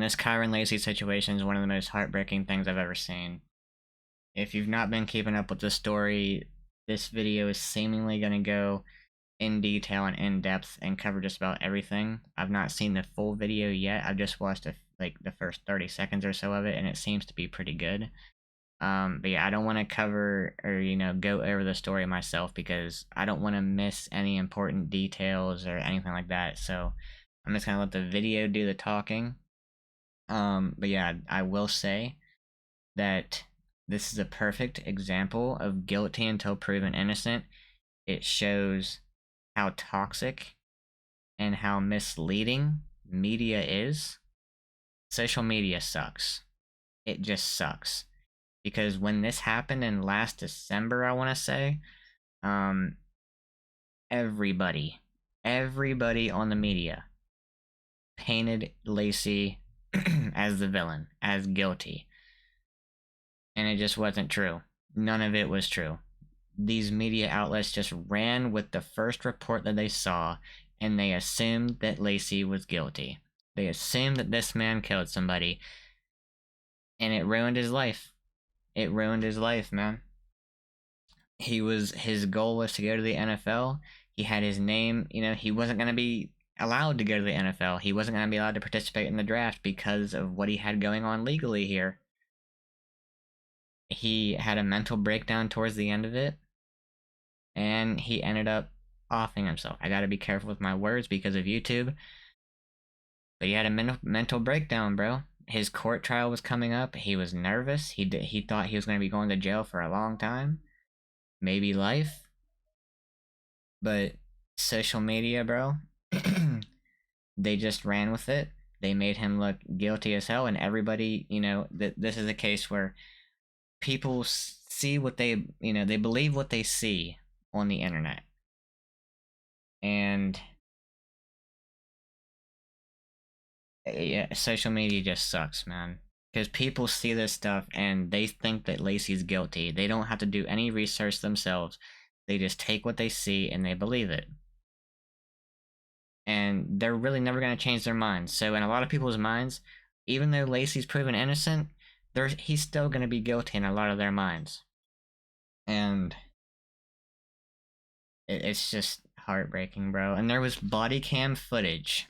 man, this Kyren Lacy situation is one of the most heartbreaking things I've ever seen. If you've not been keeping up with the story, this video is seemingly going to go in detail and in depth and cover just about everything. I've not seen the full video yet. I've just watched like the first 30 seconds or so of it, and it seems to be pretty good. But yeah, I don't want to cover or go over the story myself because I don't want to miss any important details or anything like that. So I'm just gonna let the video do the talking. But yeah, I will say that this is a perfect example of guilty until proven innocent. It shows how toxic and how misleading media is. Social media sucks. It just sucks. Because when this happened in last December, I want to say, everybody on the media painted Lacy as the villain, as guilty. And it just wasn't true. None of it was true. These media outlets just ran with the first report that they saw, and they assumed that Lacy was guilty. They assumed that this man killed somebody, and it ruined his life. It ruined his life, man. His goal was to go to the NFL. He had his name, he wasn't going to be allowed to go to the NFL. He wasn't going to be allowed to participate in the draft because of what he had going on legally here. He had a mental breakdown towards the end of it, and he ended up offing himself. I gotta be careful with my words because of YouTube. But he had a mental breakdown, bro. His court trial was coming up. He was nervous. He thought he was going to be going to jail for a long time. Maybe life. But social media, bro, they just ran with it. They made him look guilty as hell, and everybody, this is a case where people see what they believe what they see on the internet. And yeah, social media just sucks, man. Because people see this stuff and they think that Lacy's guilty. They don't have to do any research themselves. They just take what they see and they believe it. And they're really never going to change their minds. So in a lot of people's minds, even though Lacy's proven innocent, he's still going to be guilty in a lot of their minds. And it's just heartbreaking, bro. And there was body cam footage.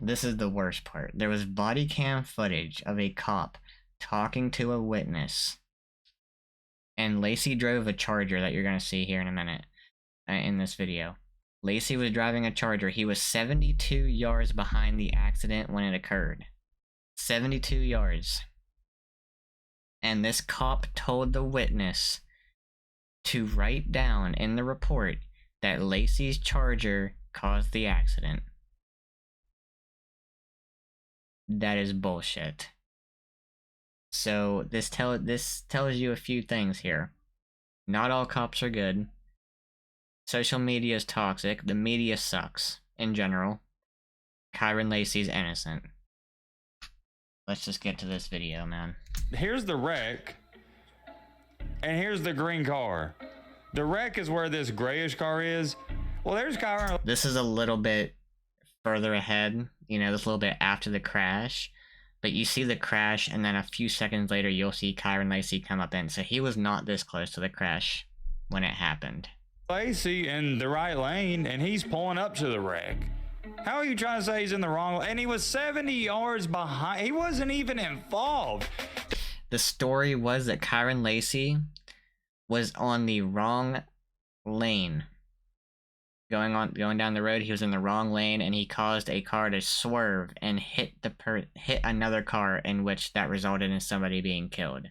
This is the worst part. There was body cam footage of a cop talking to a witness. And Lacy drove a Charger that you're going to see here in a minute in this video. Lacy was driving a Charger. He was 72 yards behind the accident when it occurred. 72 yards. And this cop told the witness to write down in the report that Lacy's Charger caused the accident. That is bullshit. So this tells you a few things here. Not all cops are good. Social media is toxic. The media sucks in general. Kyren Lacy's innocent. Let's just get to this video, man. Here's the wreck, and here's the green car. The wreck is where this grayish car is. Well, there's Kyren. This is a little bit further ahead, this little bit after the crash. But you see the crash, and then a few seconds later, you'll see Kyren Lacy come up in. So he was not this close to the crash when it happened. Lacy in the right lane, and he's pulling up to the wreck. How are you trying to say he's in the wrong lane? And he was 70 yards behind. He wasn't even involved. The story was that Kyren Lacy was on the wrong lane. Going down the road, he was in the wrong lane, and he caused a car to swerve and hit another car, in which that resulted in somebody being killed.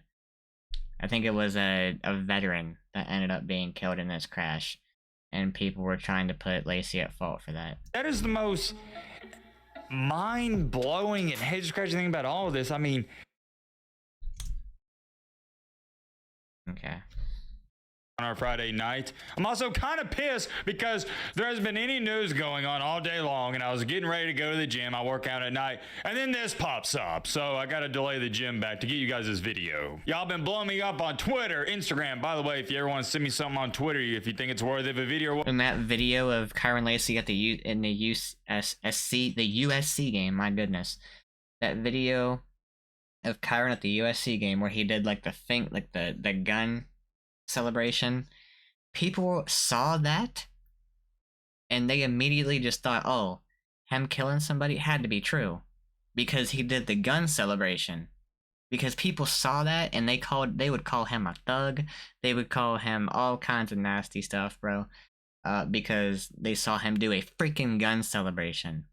I think it was a veteran that ended up being killed in this crash, and people were trying to put Lacy at fault for that. That is the most mind-blowing and head-scratching thing about all of this. I mean... Okay. on our Friday night. I'm also kind of pissed because there hasn't been any news going on all day long, and I was getting ready to go to the gym. I work out at night, and then this pops up. So I got to delay the gym back to get you guys this video. Y'all been blowing me up on Twitter, Instagram. By the way, if you ever want to send me something on Twitter, if you think it's worthy of a video. In that video of Kyren Lacy at the USC game, my goodness. That video of Kyren at the USC game where he did like the gun celebration, people saw that and they immediately just thought, oh, him killing somebody had to be true because he did the gun celebration. Because people saw that and they would call him a thug, they would call him all kinds of nasty stuff, bro, because they saw him do a freaking gun celebration.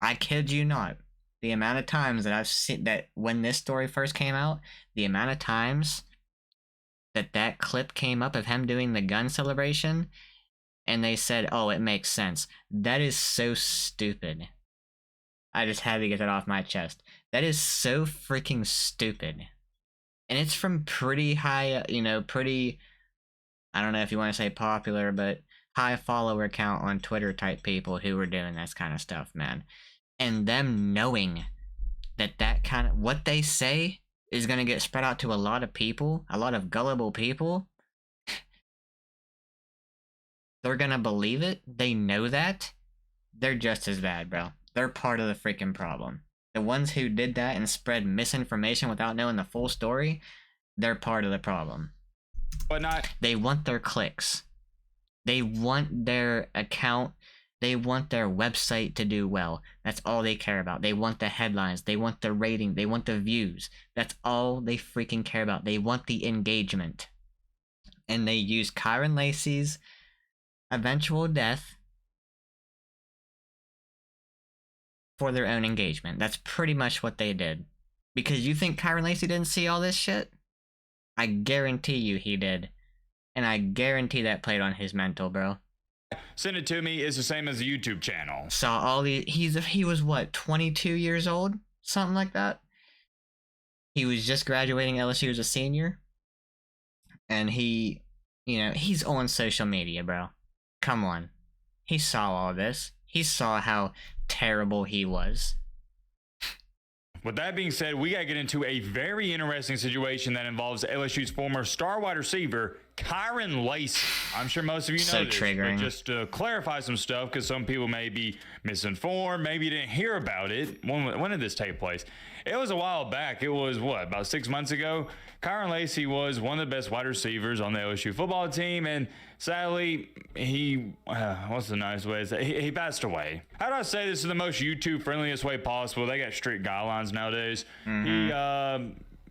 I kid you not. The amount of times that I've seen that when this story first came out, the amount of times that clip came up of him doing the gun celebration, and they said, oh, it makes sense. That is so stupid. I just had to get that off my chest. That is so freaking stupid. And it's from pretty high, I don't know if you want to say popular, but high follower count on Twitter type people who were doing this kind of stuff, man. And them knowing that kind of what they say is going to get spread out to a lot of people, a lot of gullible people, they're going to believe it. They know that. They're just as bad, bro. They're part of the freaking problem. The ones who did that and spread misinformation without knowing the full story, they're part of the problem. But not. They want their clicks. They want their account. They want their website to do well. That's all they care about. They want the headlines. They want the rating. They want the views. That's all they freaking care about. They want the engagement. And they use Kyren Lacy's eventual death for their own engagement. That's pretty much what they did. Because you think Kyren Lacy didn't see all this shit? I guarantee you he did. And I guarantee that played on his mental, bro. Send it to me is the same as the YouTube channel. Saw all the he was what, 22 years old, something like that. He was just graduating LSU as a senior, and he's on social media, bro. Come on, he saw all this. He saw how terrible he was. With that being said, we got to get into a very interesting situation that involves LSU's former star wide receiver, Kyren Lacy. I'm sure most of you know So this, triggering. but just to clarify some stuff, because some people may be misinformed, maybe you didn't hear about it. When did this take place? It was a while back. It was, about 6 months ago? Kyren Lacy was one of the best wide receivers on the LSU football team, and sadly, he, what's the nice way to say, he passed away. How do I say this in the most YouTube-friendliest way possible? They got strict guidelines nowadays.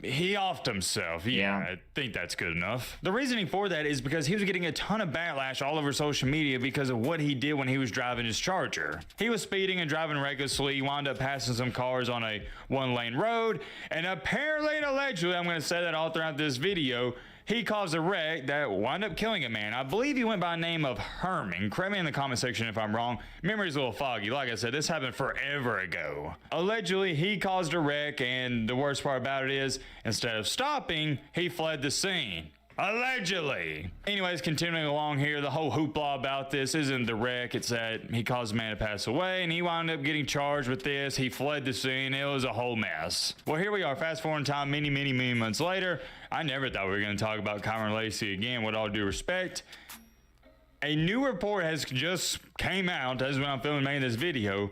He offed himself. Yeah, I think that's good enough. The reasoning for that is because he was getting a ton of backlash all over social media because of what he did when he was driving his Charger. He was speeding and driving recklessly. He wound up passing some cars on a one-lane road, and apparently and allegedly, I'm going to say that all throughout this video, he caused a wreck that wound up killing a man. I believe he went by the name of Herman. Correct me in the comment section if I'm wrong. Memory's a little foggy. Like I said, this happened forever ago. Allegedly, he caused a wreck, and the worst part about it is, instead of stopping, he fled the scene. Allegedly. Anyways, continuing along here, the whole hoopla about this isn't the wreck. It's that he caused a man to pass away, and he wound up getting charged with this. He fled the scene. It was a whole mess. Well, here we are, fast forward in time, many months later. I never thought we were going to talk about Kyren Lacy again, with all due respect. A new report has just came out, as when I'm making this video,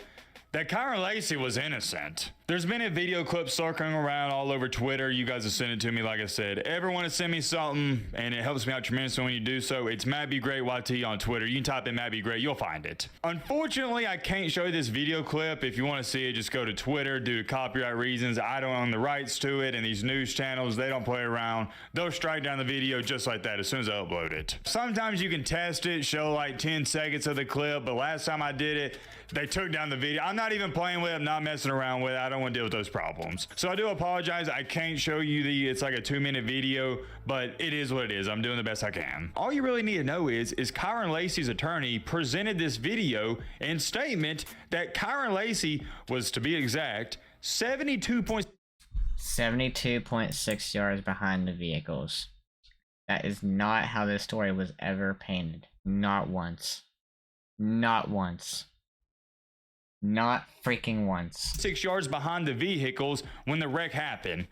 that Kyren Lacy was innocent. There's been a video clip circling around all over Twitter. You guys have sent it to me, like I said. Everyone has sent me something, and it helps me out tremendously when you do so. It's MattBGreatYT on Twitter. You can type in MattBGreat, you'll find it. Unfortunately, I can't show you this video clip. If you want to see it, just go to Twitter. Due to copyright reasons, I don't own the rights to it, and these news channels, they don't play around. They'll strike down the video just like that as soon as I upload it. Sometimes you can test it, show like 10 seconds of the clip, but last time I did it, they took down the video. I'm not even playing with it. I'm not messing around with it. I don't want to deal with those problems. So I do apologize. I can't show you it's like a 2-minute video, but it is what it is. I'm doing the best I can. All you really need to know is Kyren Lacy's attorney presented this video and statement that Kyren Lacy was, to be exact, 72.6 72.6 yards behind the vehicles. That is not how this story was ever painted. Not once. Not once. Not freaking once. 6 yards behind the vehicles when the wreck happened.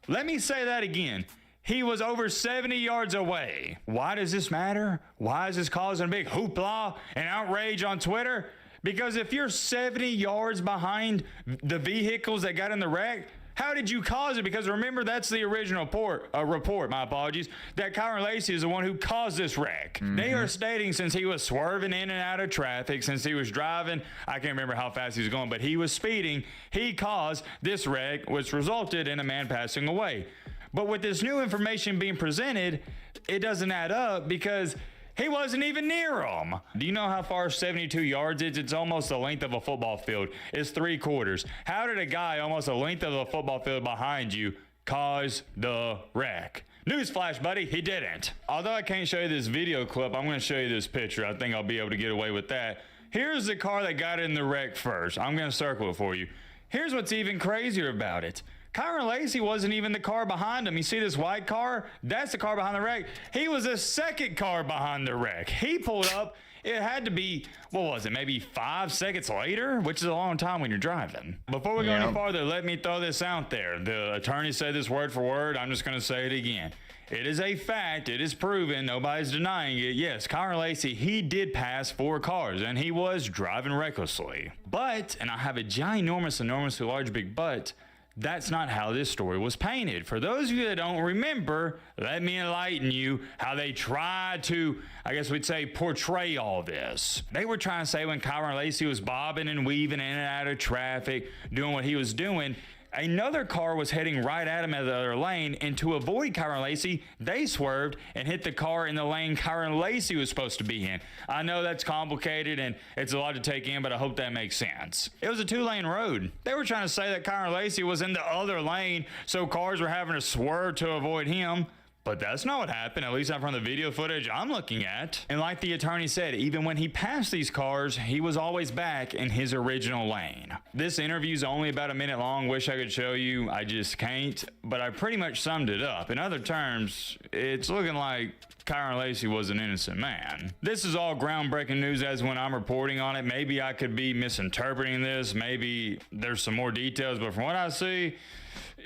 Let me say that again. He was over 70 yards away. Why does this matter? Why is this causing a big hoopla and outrage on Twitter? Because if you're 70 yards behind the vehicles that got in the wreck, how did you cause it? Because remember, that's the original report, my apologies, that Kyren Lacy is the one who caused this wreck. They are stating since he was swerving in and out of traffic, since he was driving, I can't remember how fast he was going, but he was speeding, he caused this wreck, which resulted in a man passing away. But with this new information being presented, it doesn't add up because he wasn't even near him. Do you know how far 72 yards is? It's almost the length of a football field. It's 3/4. How did a guy almost the length of a football field behind you cause the wreck? Newsflash, buddy, he didn't. Although I can't show you this video clip, I'm going to show you this picture. I think I'll be able to get away with that. Here's the car that got in the wreck first. I'm going to circle it for you. Here's what's even crazier about it. Kyren Lacy wasn't even the car behind him. You see this white car? That's the car behind the wreck. He was the second car behind the wreck. He pulled up. It had to be, what was it, maybe 5 seconds later, which is a long time when you're driving. Before we go any farther, let me throw this out there. The attorney said this word for word. I'm just going to say it again. It is a fact. It is proven. Nobody's denying it. Yes, Kyren Lacy, he did pass 4 cars, and he was driving recklessly. But, and I have a ginormous, enormously large big but, that's not how this story was painted. For those of you that don't remember, let me enlighten you how they tried to, I guess we'd say, portray all this. They were trying to say when Kyren Lacy was bobbing and weaving in and out of traffic, doing what he was doing, another car was heading right at him in the other lane, and to avoid Kyren Lacy, they swerved and hit the car in the lane Kyren Lacy was supposed to be in. I know that's complicated and it's a lot to take in, but I hope that makes sense. It was a 2-lane road. They were trying to say that Kyren Lacy was in the other lane, so cars were having to swerve to avoid him. But that's not what happened, at least not from the video footage I'm looking at. And like the attorney said, even when he passed these cars, he was always back in his original lane. This interview's only about a minute long. Wish I could show you. I just can't. But I pretty much summed it up. In other terms, it's looking like Kyren Lacy was an innocent man. This is all groundbreaking news as when I'm reporting on it. Maybe I could be misinterpreting this. Maybe there's some more details. But from what I see,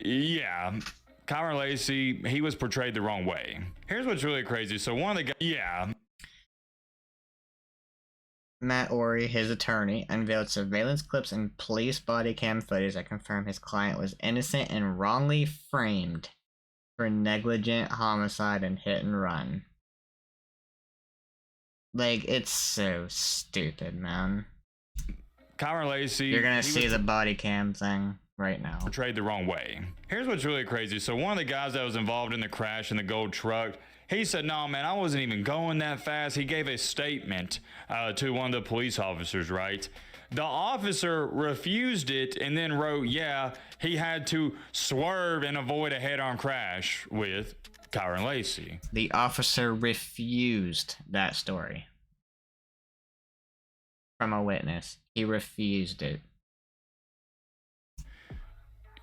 yeah. Kyren Lacy, he was portrayed the wrong way. Here's what's really crazy. So one of the guys, Matt Ory, his attorney, unveiled surveillance clips and police body cam footage that confirm his client was innocent and wrongly framed for negligent homicide and hit and run. Like, it's so stupid, man. Kyren Lacy, you're gonna see the body cam thing right now. Portrayed the wrong way. Here's what's really crazy. So one of the guys that was involved in the crash in the gold truck, he said, no, man, I wasn't even going that fast. He gave a statement to one of the police officers, right? The officer refused it and then wrote, yeah, he had to swerve and avoid a head-on crash with Kyren Lacy. The officer refused that story from a witness. He refused it.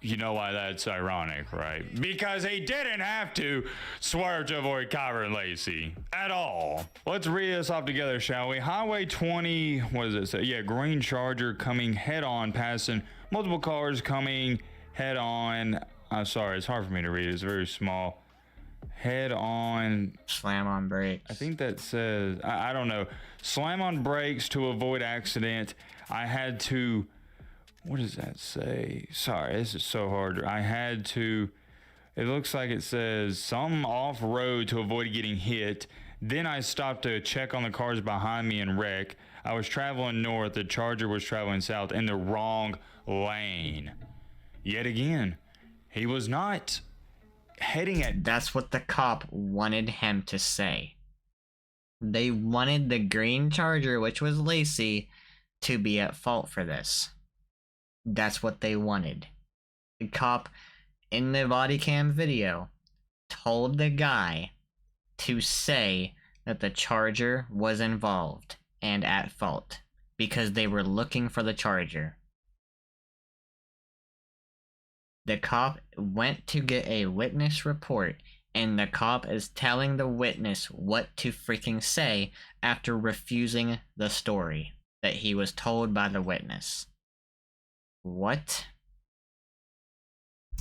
You know why that's ironic, right? Because he didn't have to swerve to avoid Kyren Lacy at all. Let's read this off together, shall we? Highway 20, what does it say? Yeah, green Charger coming head on, passing multiple cars coming head on. I'm sorry, it's hard for me to read. It's very small. Head on. Slam on brakes. I think that says, I don't know. Slam on brakes to avoid accident. I had to. What does that say? Sorry, this is so hard. I had to, it looks like it says some off-road to avoid getting hit. Then I stopped to check on the cars behind me and wreck. I was traveling north. The Charger was traveling south in the wrong lane. Yet again, he was not heading at... That's what the cop wanted him to say. They wanted the green Charger, which was Lacy, to be at fault for this. That's what they wanted. The cop in the body cam video told the guy to say that the Charger was involved and at fault because they were looking for the Charger. The cop went to get a witness report and the cop is telling the witness what to freaking say after refusing the story that he was told by the witness. What?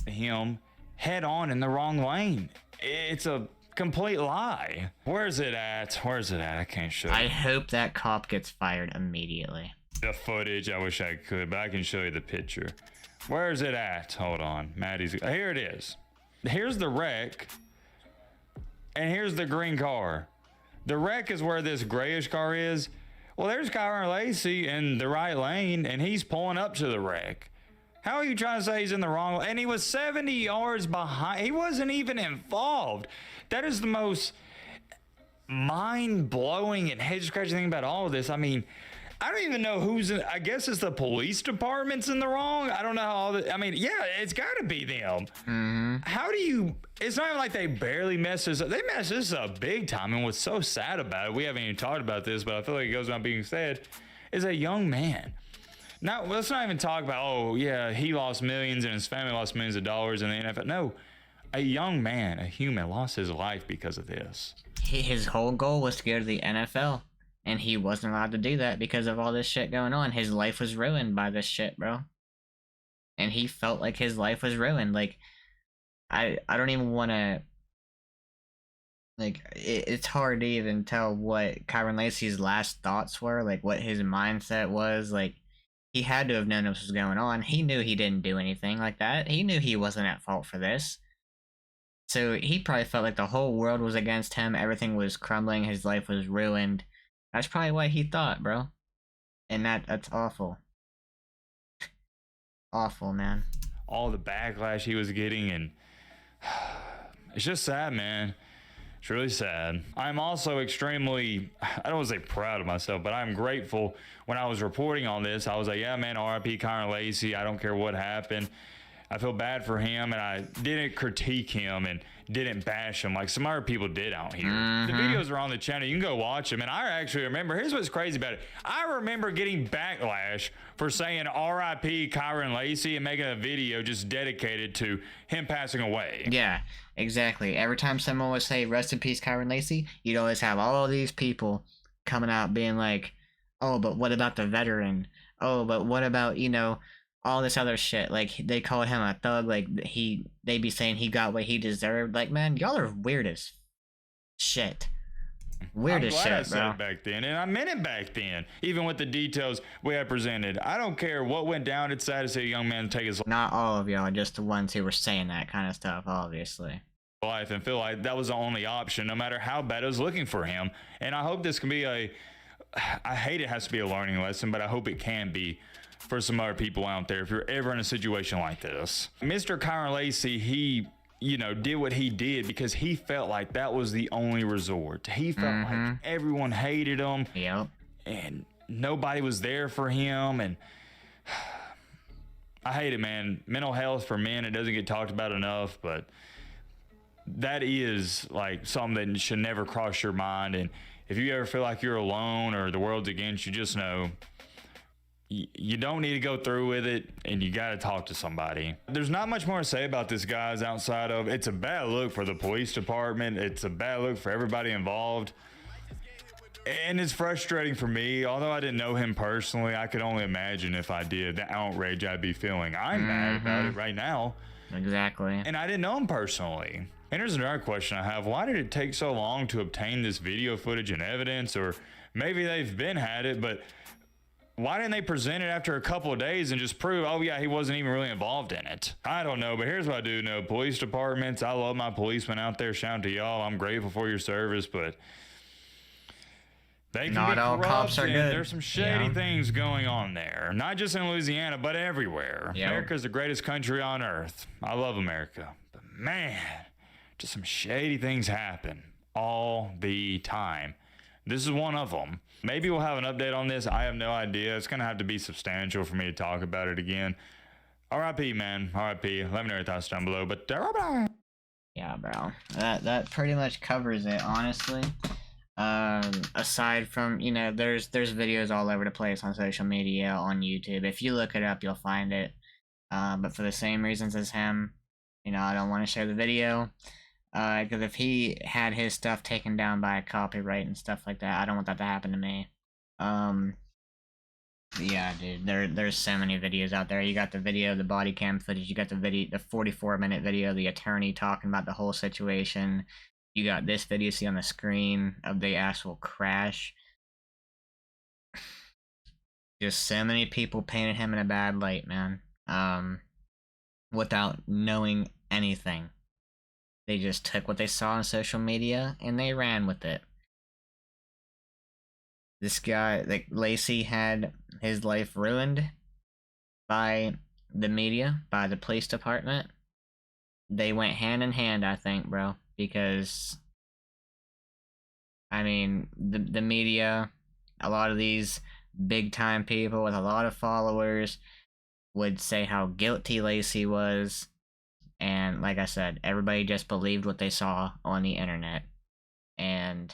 Him head on in the wrong lane. It's a complete lie. Where's it at? Where's it at? I can't show you. I hope that cop gets fired immediately. The footage, I wish I could, but I can show you the picture. Where's it at? Hold on. Maddie's. Here it is. Here's the wreck. And here's the green car. The wreck is where this grayish car is. Well, there's Kyren Lacy in the right lane, and he's pulling up to the wreck. How are you trying to say he's in the wrong lane? And he was 70 yards behind. He wasn't even involved. That is the most mind-blowing and head-scratching thing about all of this. I mean, I don't even know who's in. I guess it's the police department's in the wrong. I don't know how all this. I mean, yeah, it's got to be them. Mm-hmm. How do you? It's not even like they barely mess this up. They mess this up big time. And what's so sad about it, we haven't even talked about this, but I feel like it goes without being said, is a young man. Now, let's not even talk about, oh, yeah, he lost millions and his family lost millions of dollars in the NFL. No, a young man, a human, lost his life because of this. His whole goal was to go to the NFL, and he wasn't allowed to do that because of all this shit going on. His life was ruined by this shit, bro. And he felt like his life was ruined. Like, I don't even want to... Like, it's hard to even tell what Kyren Lacy's last thoughts were, like, what his mindset was. Like, he had to have known this was going on. He knew he didn't do anything like that. He knew he wasn't at fault for this. So he probably felt like the whole world was against him. Everything was crumbling. His life was ruined. That's probably what he thought, bro. And that's awful. Awful, man. All the backlash he was getting, and it's just sad, man. It's really sad. I'm also extremely, I don't want to say proud of myself, but I'm grateful. When I was reporting on this, I was like, yeah, man, RIP Kyren Lacy. I don't care what happened. I feel bad for him, and I didn't critique him and didn't bash him like some other people did out here. The videos are on the channel. You can go watch them. And I actually remember, here's what's crazy about it. I remember getting backlash for saying RIP Kyren Lacy and making a video just dedicated to him passing away. Yeah, exactly. Every time someone would say rest in peace Kyren Lacy, you'd always have all these people coming out being like, oh, but what about the veteran? Oh, but what about, you know, all this other shit. Like, they call him a thug. Like, they be saying he got what he deserved. Like, man, y'all are weird as shit. Weird as shit, I said bro. it back then, and I meant it back then, even with the details we had presented. I don't care what went down. It's sad to see a young man take his Not all of y'all, just the ones who were saying that kind of stuff, obviously. life and feel like that was the only option, no matter how bad it was looking for him. And I hope this can be I hate it has to be a learning lesson, but I hope it can be for some other people out there if you're ever in a situation like this. Mr. Kyren Lacy, he, you know, did what he did because he felt like that was the only resort. He felt like everyone hated him. Yep. And nobody was there for him. And I hate it, man. Mental health for men, it doesn't get talked about enough, but that is like something that should never cross your mind. And if you ever feel like you're alone or the world's against you, just know you don't need to go through with it, and you got to talk to somebody. There's not much more to say about this, guys, outside of it's a bad look for the police department. It's a bad look for everybody involved. And it's frustrating for me. Although I didn't know him personally, I could only imagine if I did, the outrage I'd be feeling. I'm mad about it right now. Exactly. And I didn't know him personally. And here's another question I have. Why did it take so long to obtain this video footage and evidence? Or maybe they've been had it, but why didn't they present it after a couple of days and just prove, oh yeah, he wasn't even really involved in it? I don't know, but here's what I do know. Police departments, I love my policemen out there. Shout out to y'all. I'm grateful for your service, but they can Not be all corrupt, cops are and good. there's some shady things going on there. Not just in Louisiana, but everywhere. Yep. America's the greatest country on earth. I love America. But man, just some shady things happen all the time. This is one of them. Maybe we'll have an update on this. I have no idea. It's going to have to be substantial for me to talk about it again. RIP, man. RIP. Let me know your thoughts down below. But Yeah, bro. That pretty much covers it, honestly. Aside from, you know, there's videos all over the place on social media, on YouTube. If you look it up, you'll find it. But for the same reasons as him, you know, I don't want to share the video. Because if he had his stuff taken down by copyright and stuff like that, I don't want that to happen to me. Um, yeah, dude, there's so many videos out there. You got the video, the body cam footage. You got the video, the 44-minute video, the attorney talking about the whole situation. You got this video you see on the screen of the actual crash. Just so many people painted him in a bad light, man. Without knowing anything. They just took what they saw on social media and they ran with it. This guy, like Lacy, had his life ruined by the media, by the police department. They went hand in hand, I think, bro, because I mean, the media, a lot of these big time people with a lot of followers would say how guilty Lacy was, and like I said, everybody just believed what they saw on the internet, and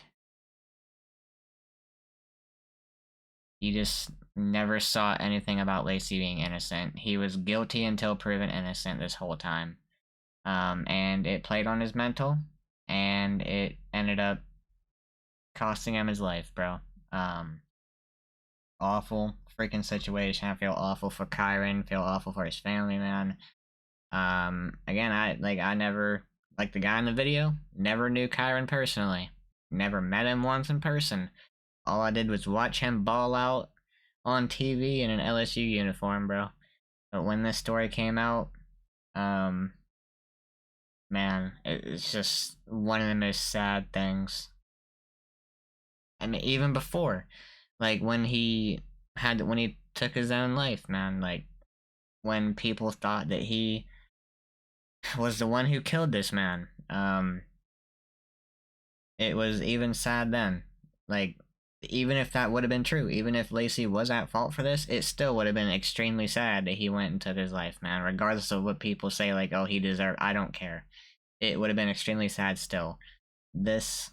you just never saw anything about Lacy being innocent. He was guilty until proven innocent this whole time. And it played on his mental, and it ended up costing him his life, bro. Awful freaking situation. I feel awful for Kyren. Feel awful for his family, man. Again, I never, like the guy in the video, never knew Kyren personally. Never met him once in person. All I did was watch him ball out on TV in an LSU uniform, bro. But when this story came out, um, man, it's just one of the most sad things. I mean, even before, like when he took his own life, man, like when people thought that he was the one who killed this man, it was even sad then. Like, even if that would have been true, even if Lacy was at fault for this, it still would have been extremely sad that he went and took his life, man. Regardless of what people say, like, oh, he deserved, I don't care. It would have been extremely sad still. This,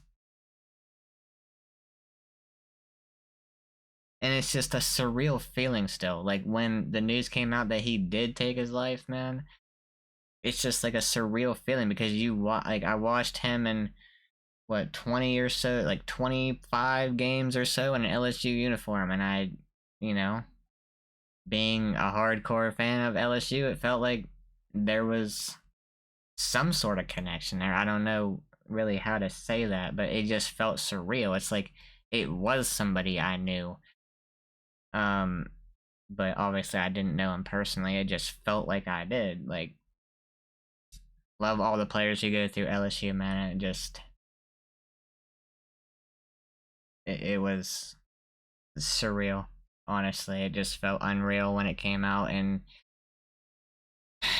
and it's just a surreal feeling still. Like, when the news came out that he did take his life, man, it's just like a surreal feeling because like, I watched him in what 20 or so, like 25 games or so in an LSU uniform, and you know, being a hardcore fan of LSU, it felt like there was some sort of connection there. I don't know really how to say that, but it just felt surreal. It's like it was somebody I knew. Um, but obviously I didn't know him personally. It just felt like I did. Like, love all the players who go through LSU, man. It just it was surreal. Honestly, it just felt unreal when it came out, and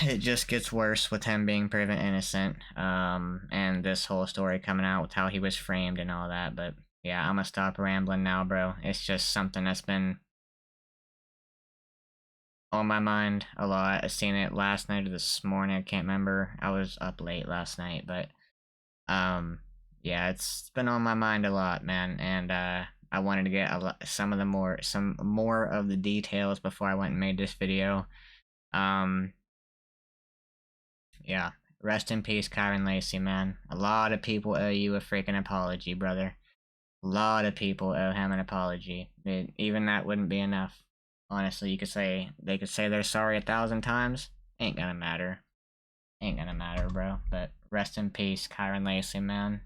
it just gets worse with him being proven innocent. And this whole story coming out with how he was framed and all that. But yeah, I'm gonna stop rambling now, bro. It's just something that's been on my mind a lot. I seen it last night or this morning. I can't remember. I was up late last night, but um, yeah, it's been on my mind a lot, man. And I wanted to get some more of the details before I went and made this video. Um, yeah. Rest in peace, Kyren Lacy, man. A lot of people owe you a freaking apology, brother. A lot of people owe him an apology. Even that wouldn't be enough. Honestly, they could say they're sorry 1,000 times. Ain't gonna matter. Ain't gonna matter, bro. But rest in peace, Kyren Lacy, man.